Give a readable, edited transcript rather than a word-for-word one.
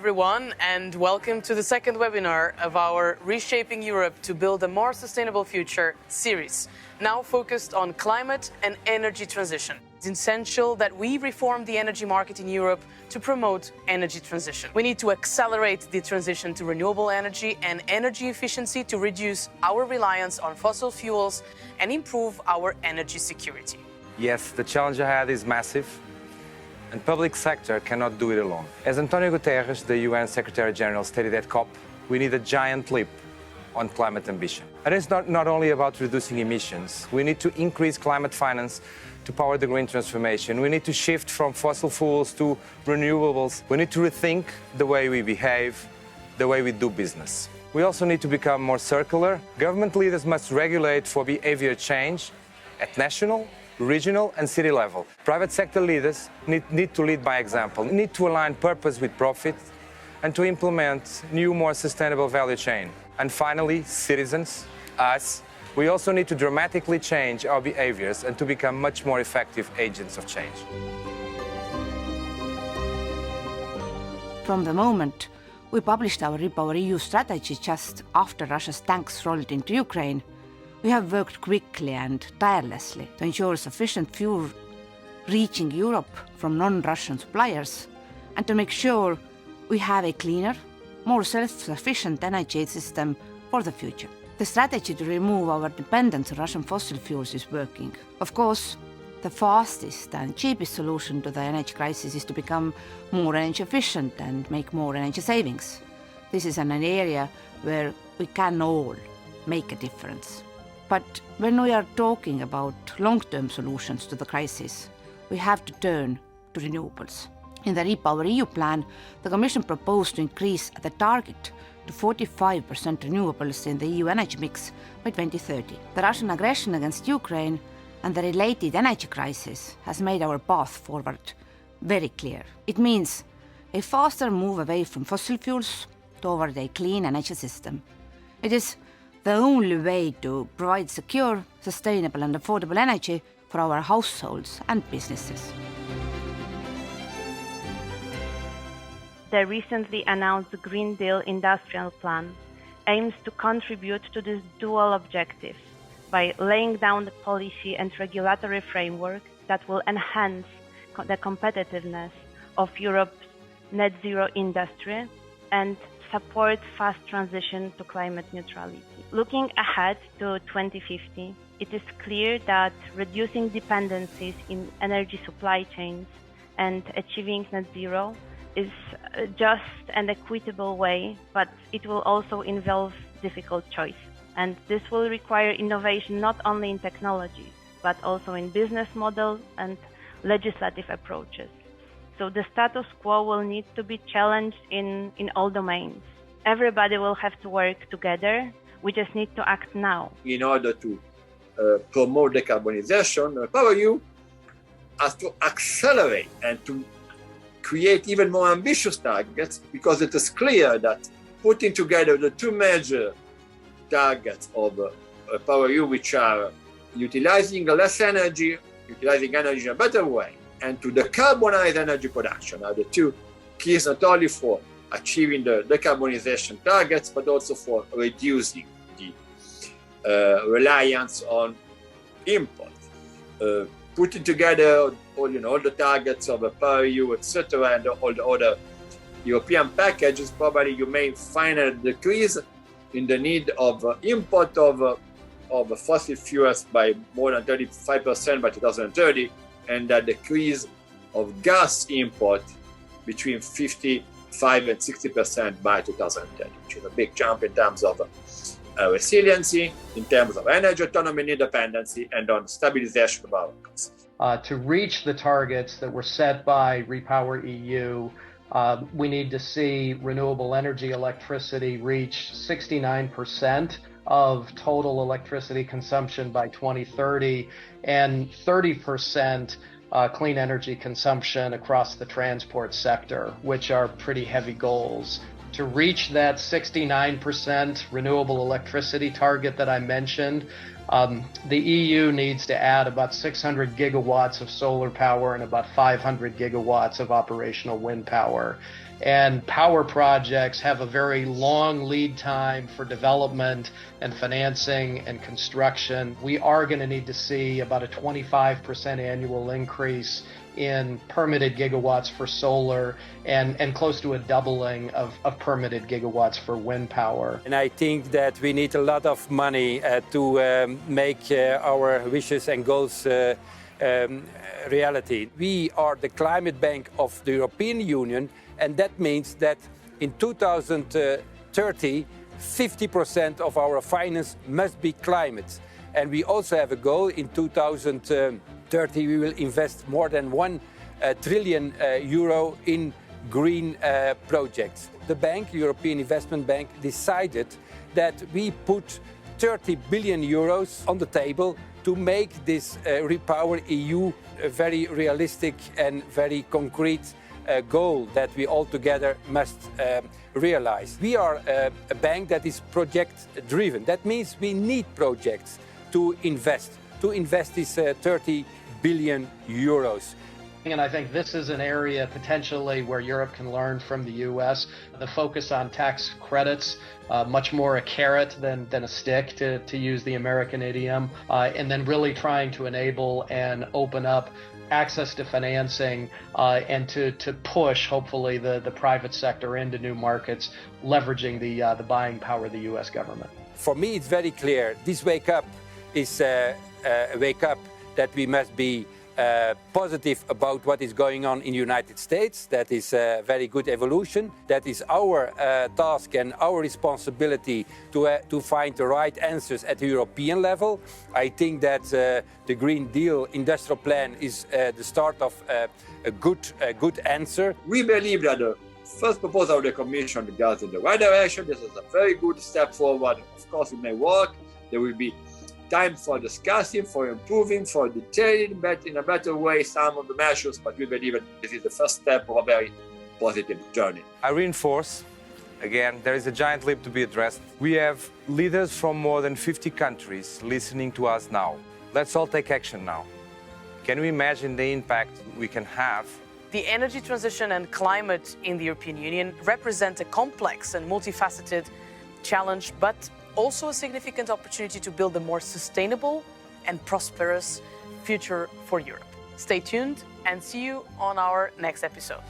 everyone, and welcome to the second webinar of our Reshaping Europe to Build a More Sustainable Future series, now focused on climate and energy transition. It's essential that we reform the energy market in Europe to promote energy transition. We need to accelerate the transition to renewable energy and energy efficiency to reduce our reliance on fossil fuels and improve our energy security. Yes, the challenge ahead is massive, and public sector cannot do it alone. As Antonio Guterres, the UN Secretary General, stated at COP, we need a giant leap on climate ambition. And it's not only about reducing emissions. We need to increase climate finance to power the green transformation. We need to shift from fossil fuels to renewables. We need to rethink the way we behave, the way we do business. We also need to become more circular. Government leaders must regulate for behavior change at national, regional and city level. Private sector leaders need to lead by example, need to align purpose with profit and to implement new, more sustainable value chain. And finally, citizens, us, we also need to dramatically change our behaviors and to become much more effective agents of change. From the moment we published our REPowerEU strategy just after Russia's tanks rolled into Ukraine, we have worked quickly and tirelessly to ensure sufficient fuel reaching Europe from non-Russian suppliers and to make sure we have a cleaner, more self-sufficient energy system for the future. The strategy to remove our dependence on Russian fossil fuels is working. Of course, the fastest and cheapest solution to the energy crisis is to become more energy efficient and make more energy savings. This is an area where we can all make a difference. But when we are talking about long-term solutions to the crisis, we have to turn to renewables. In the REPowerEU plan, the Commission proposed to increase the target to 45% renewables in the EU energy mix by 2030. The Russian aggression against Ukraine and the related energy crisis has made our path forward very clear. It means a faster move away from fossil fuels toward a clean energy system. It is the only way to provide secure, sustainable and affordable energy for our households and businesses. The recently announced Green Deal Industrial Plan aims to contribute to this dual objective by laying down the policy and regulatory framework that will enhance the competitiveness of Europe's net zero industry and support fast transition to climate neutrality. Looking ahead to 2050, it is clear that reducing dependencies in energy supply chains and achieving net zero is just an equitable way, but it will also involve difficult choice. And this will require innovation not only in technology, but also in business models and legislative approaches. So the status quo will need to be challenged in all domains. Everybody will have to work together. We just need to act now. In order to promote decarbonization, REPowerEU has to accelerate and to create even more ambitious targets, because it is clear that putting together the two major targets of REPowerEU, which are utilizing less energy, utilizing energy in a better way, and to decarbonize energy production are the two keys not only for achieving the decarbonization targets, but also for reducing the reliance on imports. Putting together all the targets of REPowerEU, etc., and all the other European packages, probably you may find a decrease in the need of import of fossil fuels by more than 35% by 2030, and a decrease of gas import between 55 and 60% by 2010, which is a big jump in terms of resiliency, in terms of energy autonomy and independency, and on stabilization of our costs. To reach the targets that were set by REPowerEU, we need to see renewable energy electricity reach 69% of total electricity consumption by 2030 and 30% clean energy consumption across the transport sector, which are pretty heavy goals. To reach that 69% renewable electricity target that I mentioned, the EU needs to add about 600 gigawatts of solar power and about 500 gigawatts of operational wind power. And power projects have a very long lead time for development and financing and construction. We are going to need to see about a 25% annual increase in permitted gigawatts for solar and close to a doubling of permitted gigawatts for wind power. And I think that we need a lot of money to make our wishes and goals reality. We are the climate bank of the European Union, and that means that in 2030, 50% of our finance must be climate. And we also have a goal in 2030, we will invest more than 1 trillion euro in green projects. The bank, European Investment Bank, decided that we put 30 billion euros on the table to make this Repower EU a very realistic and very concrete goal that we all together must realize. We are a bank that is project-driven. That means we need projects to invest these 30 billion euros. And I think this is an area potentially where Europe can learn from the US. The focus on tax credits, much more a carrot than a stick, to use the American idiom, and then really trying to enable and open up access to financing and to push, hopefully, the private sector into new markets, leveraging the buying power of the US government. For me, it's very clear. This wake up is a wake up that we must be positive about what is going on in the United States. That is a very good evolution. That is our task and our responsibility to find the right answers at the European level. I think that the Green Deal industrial plan is the start of a good answer. We believe that the first proposal of the Commission goes in the right direction. This is a very good step forward. Of course, it may work. There will be time for discussing, for improving, for detailing in a better way some of the measures, but we believe that this is the first step of a very positive journey. I reinforce, again, there is a giant leap to be addressed. We have leaders from more than 50 countries listening to us now. Let's all take action now. Can you imagine the impact we can have? The energy transition and climate in the European Union represent a complex and multifaceted challenge, but also a significant opportunity to build a more sustainable and prosperous future for Europe. Stay tuned and see you on our next episode.